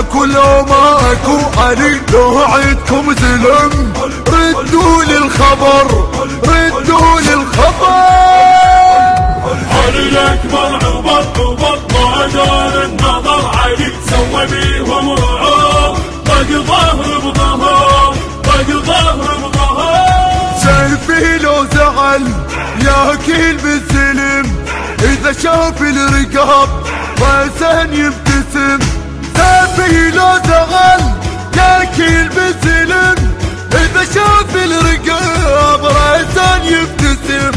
اكو لو ما اكو علي، لو عدكم زلم ردوا لي الخبر، ردوا لي الخبر. علي الاكبر عبر ما دار النظر، علي سوى بيهم رعوب، طق ظهر بظهر، طق ظهر بظهر. سيفي لو زعل ياكل بالسلم، اذا شاف الرقاب راسا يبتسم. سيفي لو زعل ياكل بالسلم، اذا شاف الرقاب راسا يبتسم.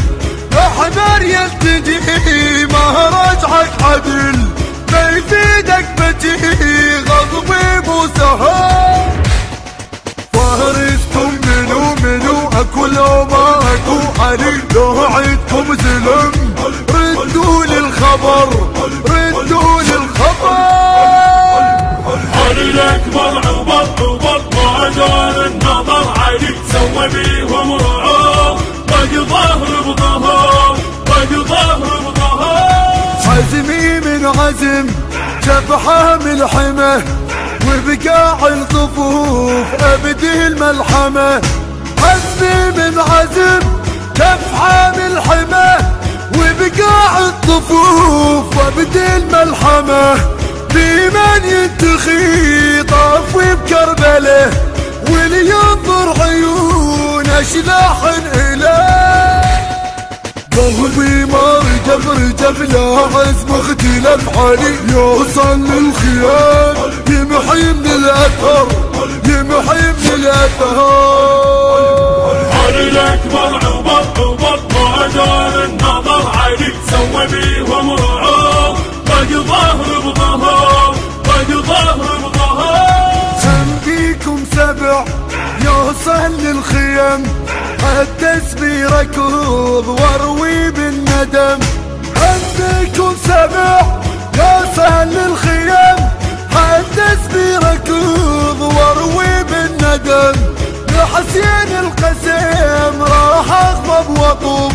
احمر يلتجي ما رجعك عدل، ما يفيدك بجي غضبي مو سهل. فارسكم منو اكو لو ما اكو علي، لو عدكم زلم ردوا لي الخبر، ردوا لي الخبر. علي الاكبر عبر ما دار النظر، علي سوى بيهم رعوب، طق ظهر بظهر، طق ظهر بظهر. عزمي من عزم جبحه من حمى، وبقاع الصفوف ابدي الملحمه. عزمي من عزم جبحه من حمى، وبقاع الصفوف وابدي الملحمه. بمن ينتخي طافي بكربله، واللي ينظر عيون اشلاح اله. قلبي ما رجف لا عزم اختلف علي، يوصل للخيام يمحي من الاثر، يمحي من الاثر. علي الاكبر عبر ما دار النظر، علي سوى بيهم رعوب، طق ظهر بظهر، طق ظهر بظهر. سم بيكم سبع يوصل للخيام، التسبي ركض واروي بالندم. عندكم سبع يوصل للخيام، التسبي ركض واروي بالندم. لحسين القسم راح اغضب واطوب،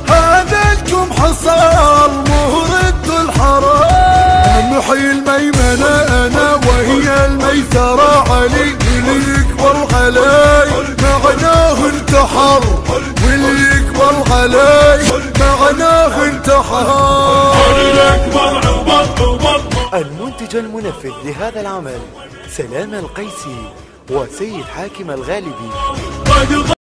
هذا لكم حصل مهرد الحرام. محي الميمنة انا وهي الميسرة، علي اللي يكبر علي معناه انتحر، واللي يكبر علي معناه انتحر. علي الاكبر عبر. المنتج المنفذ لهذا العمل سلام القيسي وسيد حاكم الغالبي.